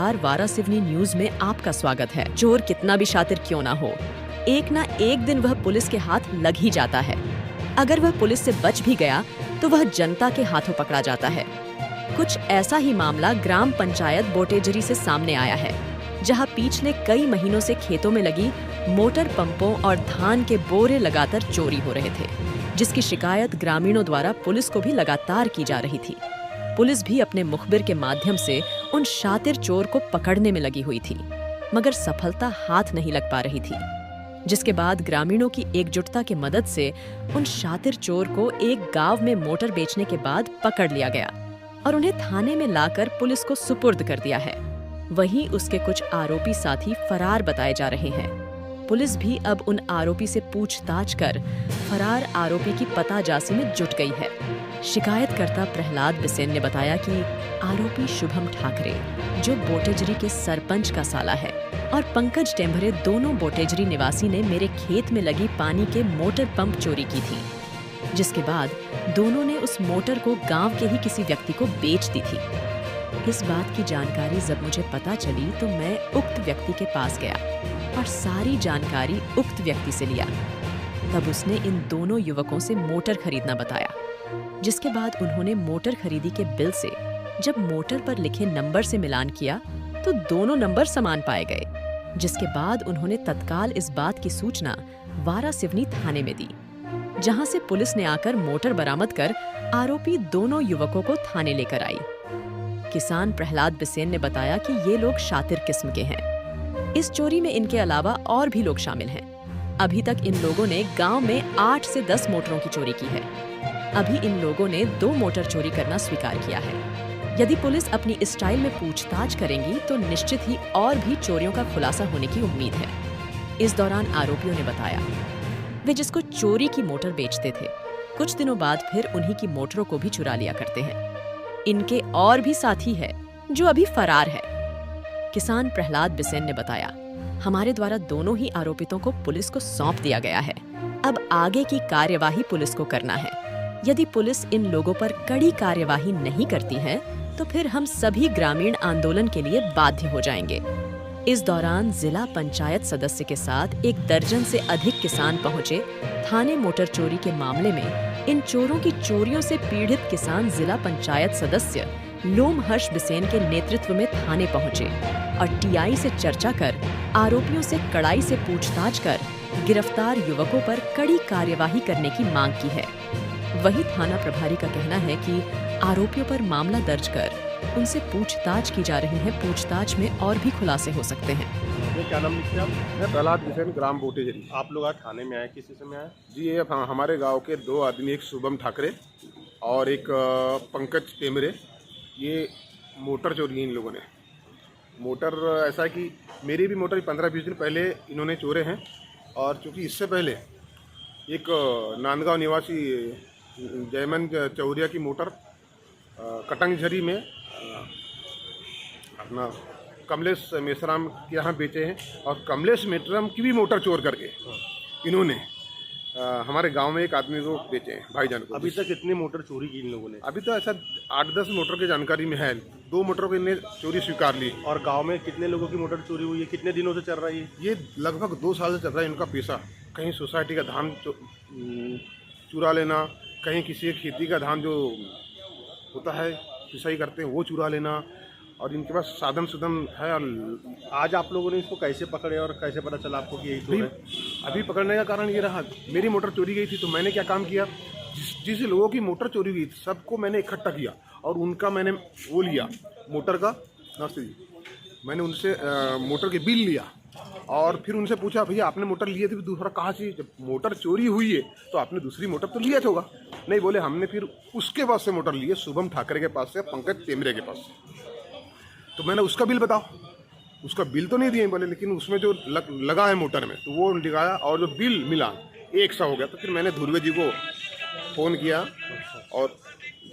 नमस्कार, वारासिवनी न्यूज में आपका स्वागत है। चोर कितना भी शातिर क्यों ना हो, एक ना एक दिन वह पुलिस के हाथ लग ही जाता है। अगर वह पुलिस से बच भी गया तो वह जनता के हाथों पकड़ा जाता है। कुछ ऐसा ही मामला ग्राम पंचायत बोटेजरी से सामने आया है, जहां पिछले कई महीनों से खेतों में लगी मोटर पंपों और धान के बोरे लगातार चोरी हो रहे थे, जिसकी शिकायत ग्रामीणों द्वारा पुलिस को भी लगातार की जा रही थी। पुलिस भी अपने मुखबिर के माध्यम से उन शातिर चोर को पकड़ने में लगी हुई थी, मगर सफलता हाथ नहीं लग पा रही थी। जिसके बाद ग्रामीणों की एकजुटता की मदद से उन शातिर चोर को एक गांव में मोटर बेचने के बाद पकड़ लिया गया और उन्हें थाने में लाकर पुलिस को सुपुर्द कर दिया है। वहीं उसके कुछ आरोपी साथी फरार बताए जा रहे हैं। पुलिस भी अब उन आरोपी से पूछताछ कर फरार आरोपी की पताजासी में जुट गई है। शिकायतकर्ता प्रहलाद बिसेन ने बताया कि आरोपी शुभम ठाकरे, जो बोटेजरी के सरपंच का साला है, और पंकज टेम्भरे दोनों बोटेजरी निवासी ने मेरे खेत में लगी पानी के मोटर पंप चोरी की थी, जिसके बाद दोनों ने उस मोटर को गांव के ही किसी व्यक्ति को बेच दी थी। इस बात की जानकारी जब मुझे पता चली तो मैं उक्त व्यक्ति के पास गया और सारी जानकारी उक्त व्यक्ति से लिया। तब उसने इन दोनों युवकों से मोटर खरीदना बताया, जिसके बाद उन्होंने मोटर खरीदी के बिल से जब मोटर पर लिखे नंबर से मिलान किया तो दोनों नंबर समान पाए गए, जिसके बाद उन्होंने तत्काल इस बात की सूचना वारासिवनी थाने में दी, जहां से पुलिस ने आकर मोटर बरामद कर आरोपी दोनों युवकों को थाने लेकर आई। किसान प्रहलाद बिसेन ने बताया कि ये लोग शातिर किस्म के हैं। इस चोरी में इनके अलावा और भी लोग शामिल हैं। अभी तक इन लोगों ने गांव में 8 से 10 मोटरों की चोरी की है। अभी इन लोगों ने 2 मोटर चोरी करना स्वीकार किया है। यदि पुलिस अपनी स्टाइल में पूछताछ करेंगी तो निश्चित ही और भी चोरियों का खुलासा होने की उम्मीद है। इस दौरान आरोपियों ने बताया वे जिसको चोरी की मोटर बेचते थे, कुछ दिनों बाद फिर उन्हीं की मोटरों को भी चुरा लिया करते हैं। इनके और भी साथी है जो अभी फरार है। किसान प्रहलाद बिसेन ने बताया, हमारे द्वारा दोनों ही आरोपितों को पुलिस को सौंप दिया गया है। अब आगे की कार्यवाही पुलिस को करना है। यदि पुलिस इन लोगों पर कड़ी कार्यवाही नहीं करती है तो फिर हम सभी ग्रामीण आंदोलन के लिए बाध्य हो जाएंगे। इस दौरान जिला पंचायत सदस्य के साथ 1 दर्जन से अधिक किसान पहुंचे। थाने मोटर चोरी के मामले में इन चोरों की चोरियों से पीड़ित किसान जिला पंचायत सदस्य लोमहर्ष बिसेन के नेतृत्व में थाने पहुंचे और टीआई से चर्चा कर आरोपियों से कड़ाई से पूछताछ कर गिरफ्तार युवकों पर कड़ी कार्यवाही करने की मांग की है। वही थाना प्रभारी का कहना है कि आरोपियों पर मामला दर्ज कर उनसे पूछताछ की जा रही है। पूछताछ में और भी खुलासे हो सकते हैं। ये क्या नाम लिखते हैं आप? मैं प्रहलाद बिसेन, ग्राम बोटेजरी। आप लोग आज थाने में आए, किस समय आए? जी, ये हमारे गांव के 2 आदमी, एक शुभम ठाकरे और एक पंकज टेम्भरे, ये मोटर चोरी है इन लोगों ने। मोटर ऐसा है कि मेरी भी मोटर 15-20 दिन पहले इन्होंने चोरे हैं, और चूँकि इससे पहले एक नांदगांव निवासी जयमन चौरिया की मोटर कटंगझरी में अपना कमलेश मेश्राम के यहाँ बेचे हैं, और कमलेश मेश्राम की भी मोटर चोर करके इन्होंने हमारे गांव में एक आदमी को बेचे हैं, भाईजान को। अभी तक कितनी मोटर चोरी की इन लोगों ने? अभी तो ऐसा 8-10 मोटर की जानकारी में है। 2 मोटरों को इन्हें चोरी स्वीकार ली। और गांव में कितने लोगों की मोटर चोरी हुई है? कितने दिनों से चल रहा है ये लगभग 2 साल से चल रहा है इनका पेशा। कहीं सोसाइटी का धान चुरा लेना, कहीं किसी खेती का धान जो होता है पिसाई करते हैं वो चुरा लेना, और इनके पास साधन सुधन है। आज आप लोगों ने इसको कैसे पकड़े और कैसे पता चला आपको कि यही चोर है? अभी पकड़ने का कारण ये रहा, मेरी मोटर चोरी गई थी तो मैंने क्या काम किया, जिस लोगों की मोटर चोरी हुई सबको मैंने इकट्ठा किया और उनका मैंने वो लिया मोटर का, मैंने उनसे मोटर के बिल लिया और फिर उनसे पूछा, भैया आपने मोटर लिए थे, दूसरा कहाँ से? जब मोटर चोरी हुई है तो आपने दूसरी मोटर तो लिया होगा। नहीं बोले, हमने फिर उसके पास से मोटर लिए, शुभम ठाकरे के पास से, पंकज टेम्भरे के पास से। तो मैंने उसका बिल बताओ, उसका बिल तो नहीं दिए बोले, लेकिन उसमें जो लगा है मोटर में तो वो दिखाया, और जो बिल मिला 100 हो गया। तो फिर मैंने ध्रुव जी को फ़ोन किया, और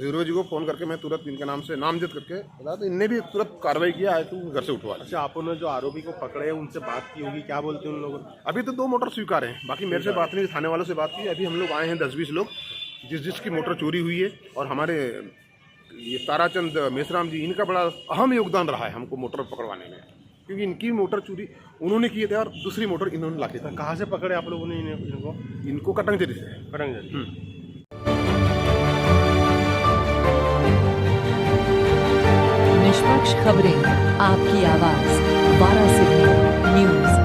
ध्रुव जी को फ़ोन करके मैं तुरंत इनके नाम से नामजद करके बताया, तो इनने भी तुरंत कार्रवाई किया है, तो घर से उठवा। अच्छा, आपने जो आरोपी को पकड़े उनसे बात की होगी, क्या बोलते हैं उन लोगों? अभी तो 2 मोटर स्वीकार हैं, बाकी मेरे से बात नहीं, थाने वालों से बात की। अभी हम लोग आए हैं 10-20 लोग, जिसकी मोटर चोरी हुई है, और हमारे ये ताराचंद मेसराम जी, इनका बड़ा अहम योगदान रहा है हमको मोटर पकड़वाने में, क्योंकि इनकी मोटर चोरी उन्होंने किए थे और दूसरी मोटर इन्होंने लाके था। कहाँ से पकड़े आप लोगों ने इनको? इनको कटंगजरी से। कटंगजरी। निष्पक्ष खबरें, आपकी आवाज, वाराणसी न्यूज।